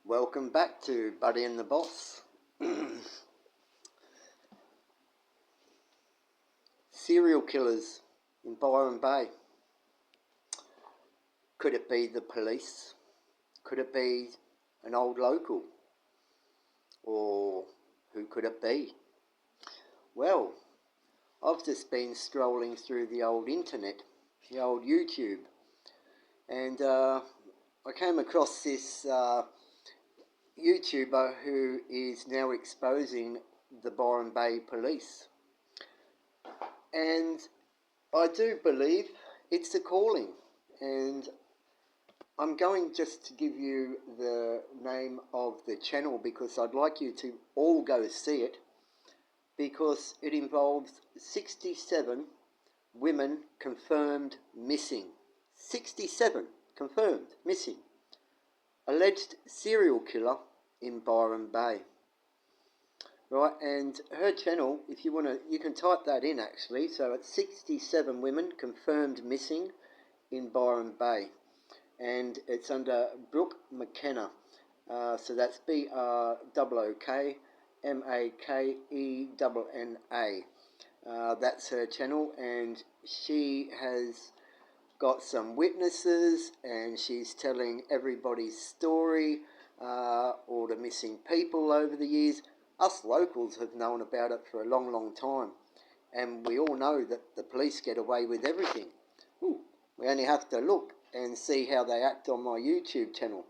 Welcome back to Buddy and the Boss. Serial killers in Byron Bay. Could it be the police? Could it be an old local? Or who could it be? Well, I've just been strolling through the old internet, the old YouTube, and I came across this YouTuber who is now exposing the Byron Bay police. And I do believe it's a calling, and I'm going just to give you the name of the channel because I'd like you to all go see it, because it involves 67 women confirmed missing. 67 confirmed missing. Alleged serial killer in Byron Bay. Right, and her channel, if you want to, you can type that in actually. So it's 67 women confirmed missing in Byron Bay. And it's under Brooke McKenna. So that's BROOKMAKENNA. That's her channel, and she has got some witnesses, and she's telling everybody's story, all the missing people over the years. Us locals have known about it for a long, long time, and we all know that the police get away with everything. Ooh, we only have to look and see how they act on my YouTube channel.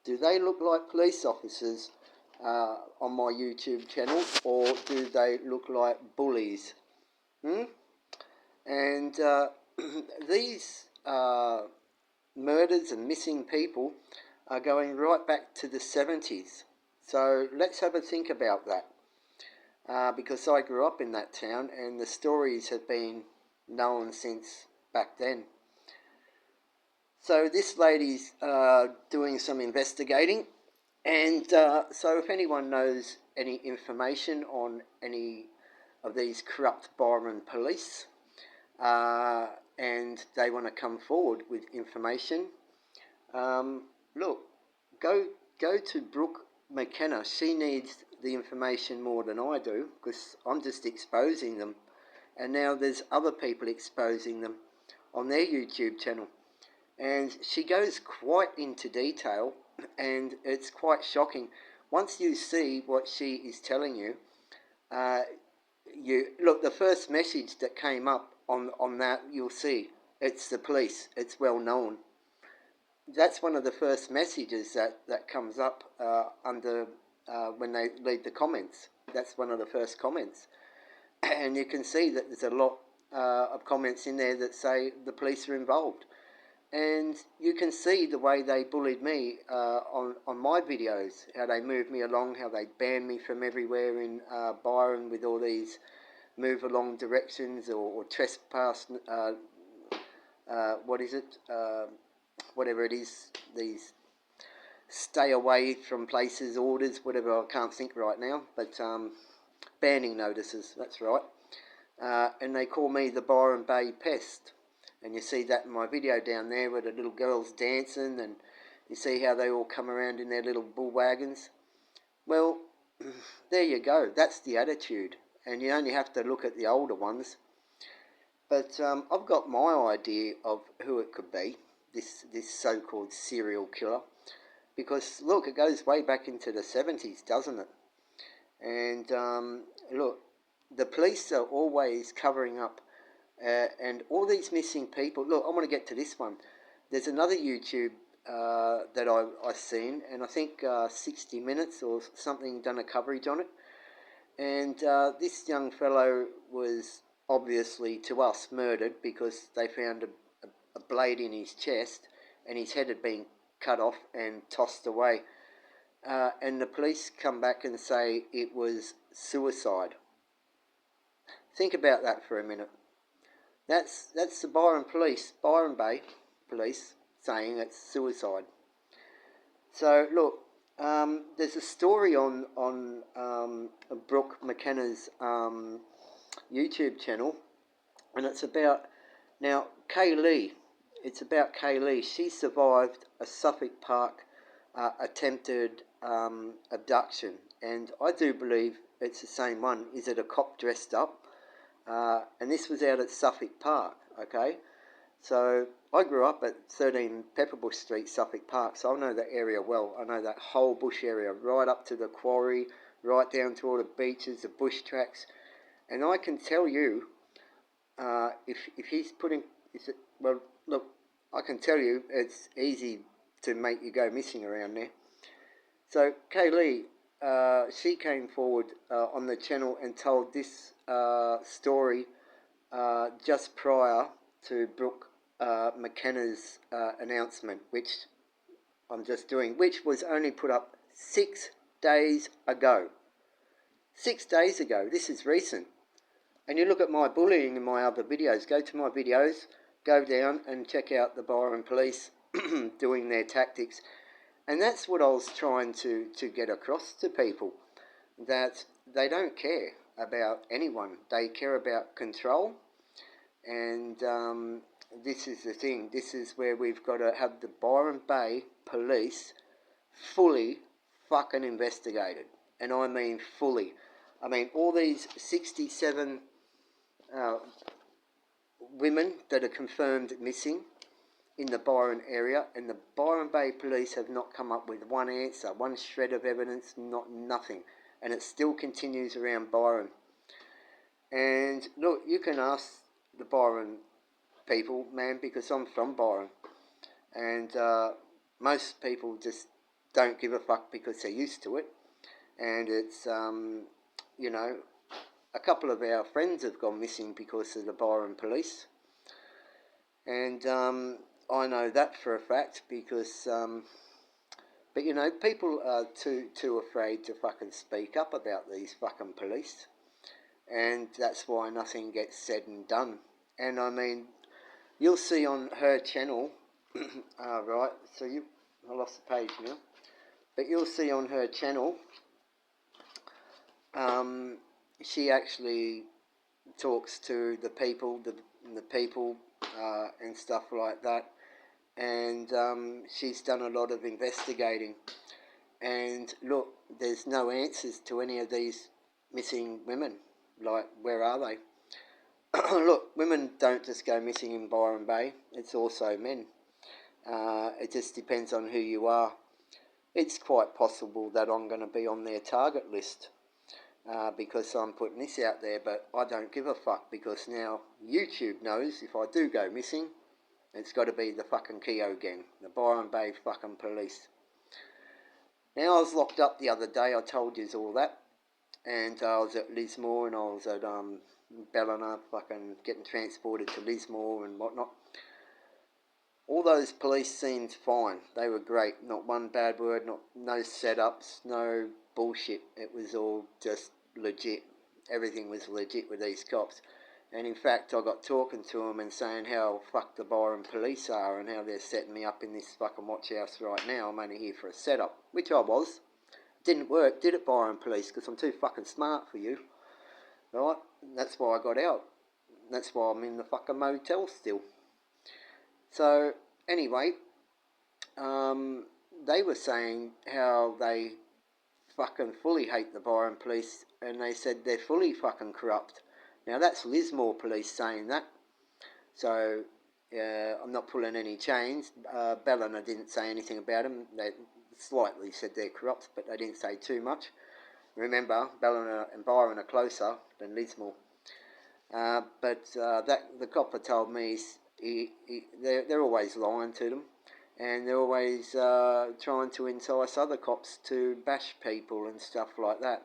Do they look like police officers on my YouTube channel, or do they look like bullies? And these murders and missing people are going right back to the 70s. So let's have a think about that, because I grew up in that town and the stories have been known since back then. So this lady's doing some investigating, and so if anyone knows any information on any of these corrupt Byron police, and they want to come forward with information, look, go to Brooke McKenna. She needs the information more than I do, because I'm just exposing them, and now there's other people exposing them on their YouTube channel, and she goes quite into detail, and it's quite shocking. Once you see what she is telling you, you look, the first message that came up on that, you'll see it's the police. It's well known. That's one of the first messages that comes up under when they leave the comments. That's one of the first comments, and you can see that there's a lot of comments in there that say the police are involved, and you can see the way they bullied me on my videos, how they moved me along, how they banned me from everywhere in Byron with all these move along directions or trespass, what is it, whatever it is, these stay away from places orders, whatever, I can't think right now, but banning notices, that's right. And they call me the Byron Bay Pest, and you see that in my video down there where the little girls dancing, and you see how they all come around in their little bull wagons. Well, there you go, that's the attitude, and you only have to look at the older ones. But I've got my idea of who it could be, this so-called serial killer, because look, it goes way back into the 70s, doesn't it? And look, the police are always covering up, and all these missing people. Look, I want to get to this one. There's another YouTube that I've seen, and I think 60 Minutes or something done a coverage on it. And this young fellow was obviously, to us, murdered because they found a blade in his chest, and his head had been cut off and tossed away. And the police come back and say it was suicide. Think about that for a minute. That's the Byron Bay police saying it's suicide. So look, there's a story on Brooke McKenna's YouTube channel, and it's about, now, Kaylee. It's about Kaylee. She survived a Suffolk Park attempted abduction, and I do believe it's the same one. Is it a cop dressed up? And this was out at Suffolk Park, okay? So I grew up at 13 Pepperbush Street, Suffolk Park, so I know that area well. I know that whole bush area, right up to the quarry, right down to all the beaches, the bush tracks. And I can tell you, if he's putting, well, look, I can tell you it's easy to make you go missing around there. So Kaylee, she came forward on the channel and told this story just prior to Brooke McKenna's announcement, which I'm just doing, which was only put up 6 days ago. 6 days ago. This is recent. And you look at my bullying in my other videos. Go to my videos, go down and check out the Byron police doing their tactics. And that's what I was trying to get across to people, that they don't care about anyone. They care about control. And this is the thing. This is where we've got to have the Byron Bay police fully fucking investigated. And I mean fully. I mean, all these 67 women that are confirmed missing in the Byron area, and the Byron Bay police have not come up with one answer, one shred of evidence, nothing. And it still continues around Byron. And look, you can ask the Byron people, man, because I'm from Byron. And most people just don't give a fuck because they're used to it. And it's, you know, a couple of our friends have gone missing because of the Byron police. And I know that for a fact because, but you know, people are too afraid to fucking speak up about these fucking police. And that's why nothing gets said and done. And I mean, you'll see on her channel, right, so I lost the page now, but you'll see on her channel, she actually talks to the people, the people and stuff like that. And she's done a lot of investigating. And look, there's no answers to any of these missing women. Like, where are they? Look, women don't just go missing in Byron Bay. It's also men. It just depends on who you are. It's quite possible that I'm going to be on their target list because I'm putting this out there, but I don't give a fuck because now YouTube knows if I do go missing, it's got to be the fucking Keogh gang, the Byron Bay fucking police. Now, I was locked up the other day, I told you all that, and I was at Lismore and I was at Ballina, fucking getting transported to Lismore and whatnot. All those police seemed fine. They were great. Not one bad word, no setups, no bullshit. It was all just legit. Everything was legit with these cops. And in fact, I got talking to them and saying how fucked the Byron police are and how they're setting me up in this fucking watch house right now. I'm only here for a setup, which I was. Didn't work, did it, Byron police? Because I'm too fucking smart for you. Right? That's why I got out. That's why I'm in the fucking motel still. So, anyway, they were saying how they fucking fully hate the Byron police, and they said they're fully fucking corrupt. Now, that's Lismore police saying that. So, I'm not pulling any chains. Ballina didn't say anything about them. They slightly said they're corrupt, but they didn't say too much. Remember, Ballina and Byron are closer than Lismore. But the copper told me they're always lying to them, and they're always trying to entice other cops to bash people and stuff like that.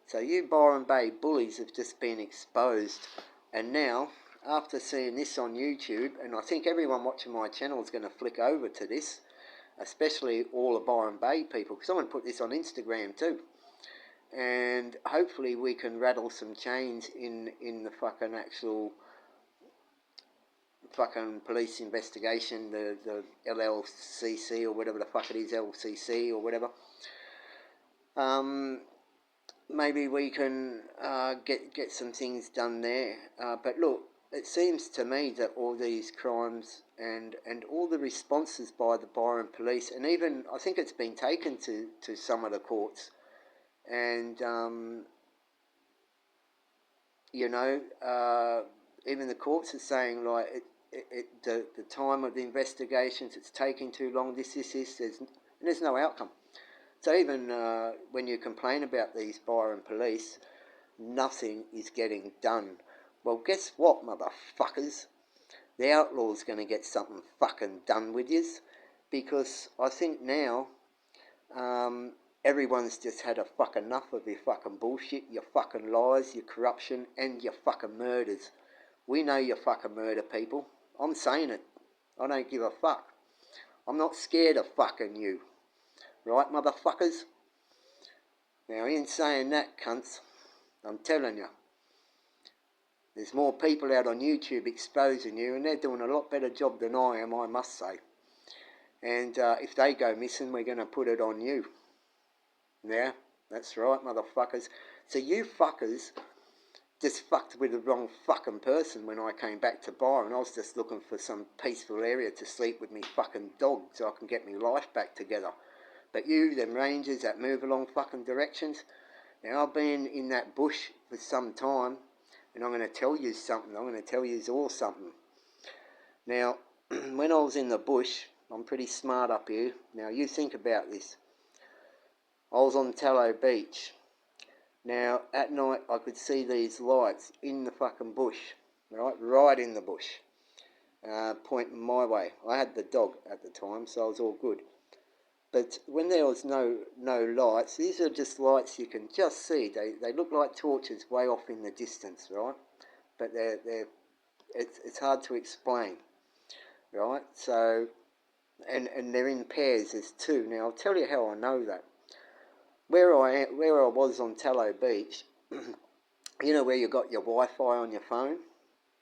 So you Byron Bay bullies have just been exposed, and now, after seeing this on YouTube, and I think everyone watching my channel is going to flick over to this, especially all the Byron Bay people, because I'm going to put this on Instagram too. And hopefully we can rattle some chains in the fucking actual fucking police investigation, the LLCC or whatever the fuck it is, LCC or whatever. Maybe we can get some things done there. But look, it seems to me that all these crimes and all the responses by the Byron police, and even I think it's been taken to some of the courts, and you know, even the courts are saying like the time of the investigations, it's taking too long. This. There's no outcome. So even when you complain about these Byron police, nothing is getting done. Well, guess what, motherfuckers? The outlaw's going to get something fucking done with yous, because I think now everyone's just had a fuck enough of your fucking bullshit, your fucking lies, your corruption, and your fucking murders. We know you fucking murder people. I'm saying it. I don't give a fuck. I'm not scared of fucking you. Right, motherfuckers? Now, in saying that, cunts, I'm telling you, there's more people out on YouTube exposing you, and they're doing a lot better job than I am, I must say. And if they go missing, we're going to put it on you. Yeah, that's right, motherfuckers. So you fuckers just fucked with the wrong fucking person when I came back to Byron. I was just looking for some peaceful area to sleep with me fucking dog so I can get my life back together. But you, them rangers that move along fucking directions, now I've been in that bush for some time, and I'm going to tell you something. I'm going to tell you all something. Now, when I was in the bush, I'm pretty smart up here. Now, you think about this. I was on Tallow Beach. Now, at night, I could see these lights in the fucking bush, right in the bush, pointing my way. I had the dog at the time, so I was all good. But when there was no lights, these are just lights you can just see. They look like torches way off in the distance, right? But it's hard to explain, right? So, and they're in pairs. There's two. Now I'll tell you how I know that. Where I was on Tallow Beach, you know where you got your Wi-Fi on your phone,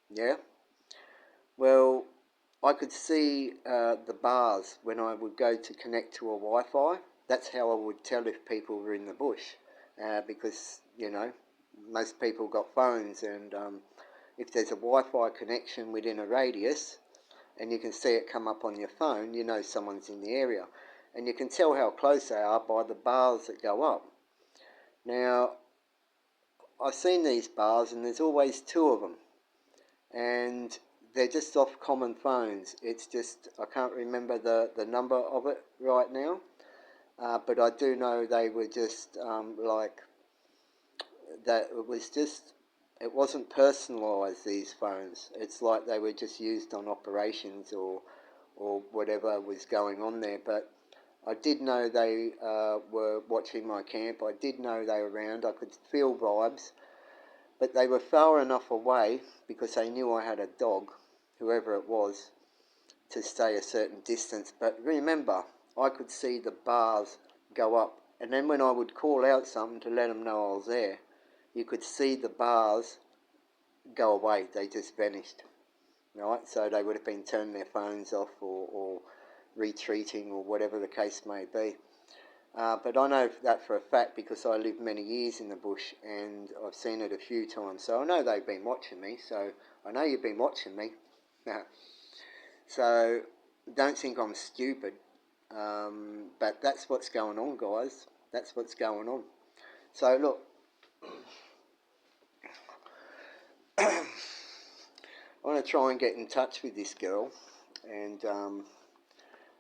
yeah. Well, I could see the bars when I would go to connect to a Wi-Fi. That's how I would tell if people were in the bush, because, you know, most people got phones, and if there's a Wi-Fi connection within a radius, and you can see it come up on your phone, you know someone's in the area. And you can tell how close they are by the bars that go up. Now, I've seen these bars, and there's always two of them. And they're just off common phones. It's just, I can't remember the number of it right now, but I do know they were just like, that it wasn't personalised, these phones. It's like they were just used on operations or whatever was going on there. But I did know they were watching my camp. I did know they were around. I could feel vibes. But they were far enough away, because they knew I had a dog, whoever it was, to stay a certain distance. But remember, I could see the bars go up. And then when I would call out something to let them know I was there, you could see the bars go away. They just vanished. Right? So they would have been turning their phones off or retreating or whatever the case may be. But I know that for a fact, because I lived many years in the bush and I've seen it a few times. So I know they've been watching me. So I know you've been watching me. So don't think I'm stupid. But that's what's going on, guys. That's what's going on. So look, I want to try and get in touch with this girl, and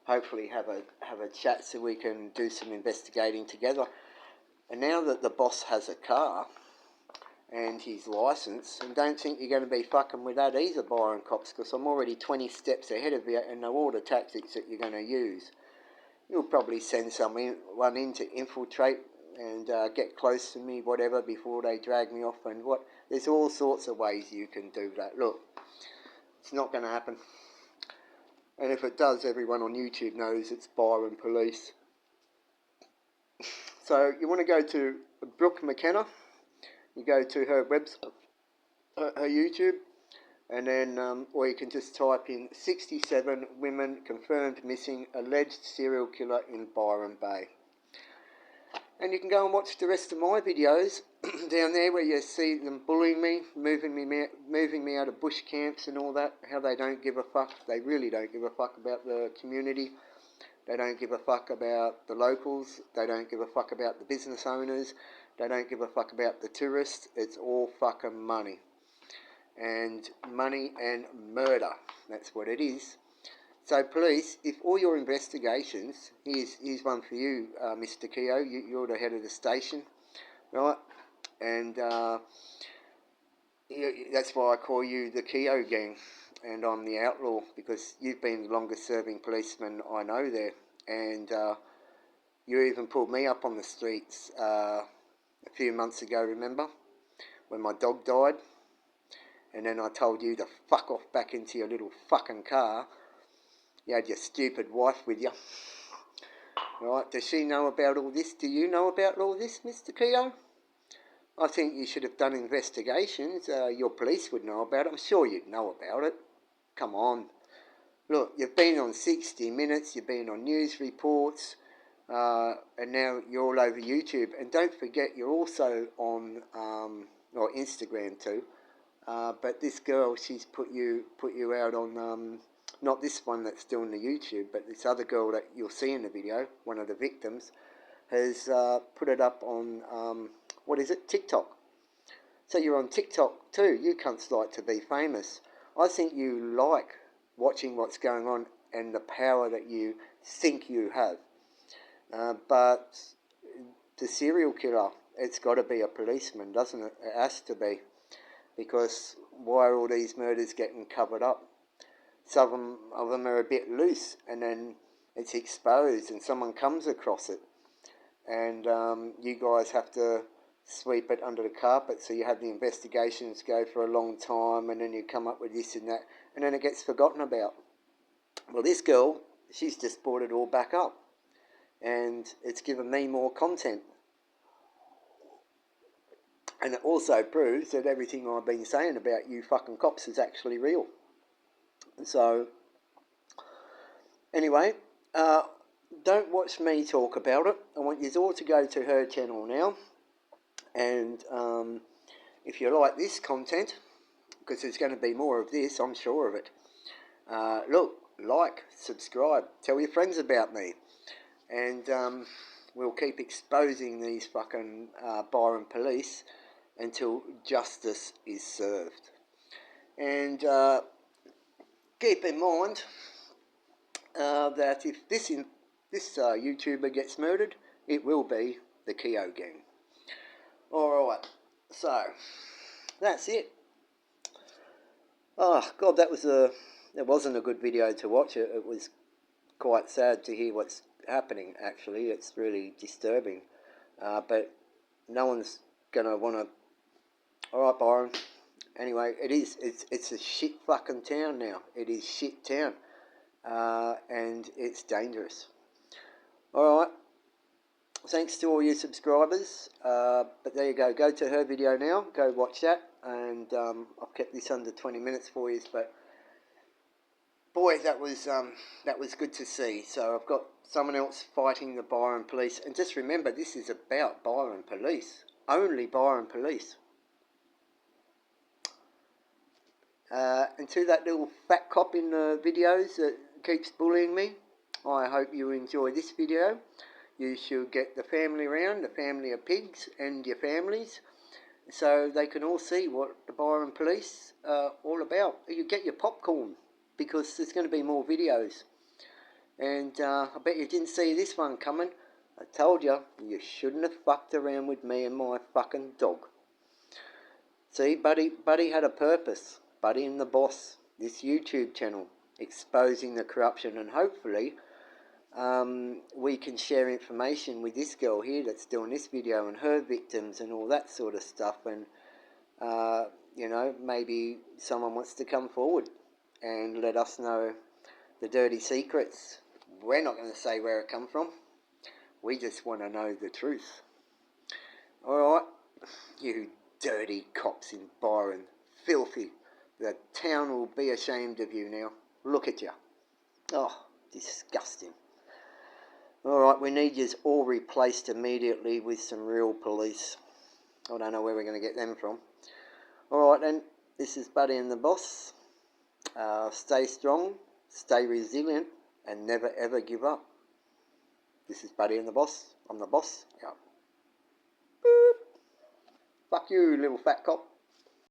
hopefully have a chat so we can do some investigating together. And now that the boss has a car and his licence, and don't think you're going to be fucking with that either, Byron cops, because I'm already 20 steps ahead of you and know all the tactics that you're going to use. You'll probably send someone in to infiltrate and get close to me, whatever, before they drag me off, and what. There's all sorts of ways you can do that. Look, it's not going to happen. And if it does, everyone on YouTube knows it's Byron Police. So you want to go to Brooke McKenna. You go to her website, her YouTube, and then, or you can just type in 67 women confirmed missing, alleged serial killer in Byron Bay. And you can go and watch the rest of my videos down there where you see them bullying me, moving me out of bush camps and all that, how they don't give a fuck. They really don't give a fuck about the community. They don't give a fuck about the locals. They don't give a fuck about the business owners. They don't give a fuck about the tourists. It's all fucking money. And money and murder. That's what it is. So police, if all your investigations, here's one for you, Mr. Keogh, you're the head of the station, right? And that's why I call you the Keogh gang, and I'm the outlaw, because you've been the longest serving policeman I know there. And you even pulled me up on the streets a few months ago, remember? When my dog died. And then I told you to fuck off back into your little fucking car. You had your stupid wife with you. Right, does she know about all this? Do you know about all this, Mr. Keogh? I think you should have done investigations. Your police would know about it. I'm sure you'd know about it. Come on. Look, you've been on 60 Minutes, you've been on news reports, and now you're all over YouTube. And don't forget, you're also on Instagram too. But this girl, she's put you out on... not this one that's still on the YouTube, but this other girl that you'll see in the video, one of the victims, has put it up on, TikTok. So you're on TikTok too. You cunts like to be famous. I think you like watching what's going on and the power that you think you have. But the serial killer, it's got to be a policeman, doesn't it? It has to be. Because why are all these murders getting covered up? Some of them are a bit loose, and then it's exposed and someone comes across it. And you guys have to sweep it under the carpet, so you have the investigations go for a long time, and then you come up with this and that, and then it gets forgotten about. Well, this girl, she's just brought it all back up, and it's given me more content. And it also proves that everything I've been saying about you fucking cops is actually real. So, anyway, don't watch me talk about it. I want you all to go to her channel now. And if you like this content, because there's going to be more of this, I'm sure of it. Look, like, subscribe, tell your friends about me. And we'll keep exposing these fucking Byron police until justice is served. And keep in mind that if this YouTuber gets murdered, it will be the Keogh gang. Alright, so that's it. Oh God, it wasn't a good video to watch. It was quite sad to hear what's happening, actually. It's really disturbing. But no one's gonna wanna... Alright, Byron. Anyway, it's a shit fucking town now. It is shit town. And it's dangerous. Alright. Thanks to all you subscribers. But there you go. Go to her video now. Go watch that. And I've kept this under 20 minutes for you. But boy, that was good to see. So I've got someone else fighting the Byron police. And just remember, this is about Byron police. Only Byron police. And to that little fat cop in the videos that keeps bullying me, I hope you enjoy this video. You should get the family around, the family of pigs and your families, so they can all see what the Byron police are all about. You get your popcorn, because there's going to be more videos. And I bet you didn't see this one coming. I told you, you shouldn't have fucked around with me and my fucking dog. See, Buddy had a purpose. Buddy and the Boss, this YouTube channel, exposing the corruption, and hopefully we can share information with this girl here that's doing this video and her victims and all that sort of stuff. And you know, maybe someone wants to come forward and let us know the dirty secrets. We're not going to say where it come from. We just want to know the truth. Alright, you dirty cops in Byron. Filthy. The town will be ashamed of you now. Look at you. Oh, disgusting. Alright, we need you all replaced immediately with some real police. I don't know where we're going to get them from. Alright then, this is Buddy and the Boss. Stay strong, stay resilient, and never ever give up. This is Buddy and the Boss. I'm the boss. Yeah. Boop. Fuck you, little fat cop.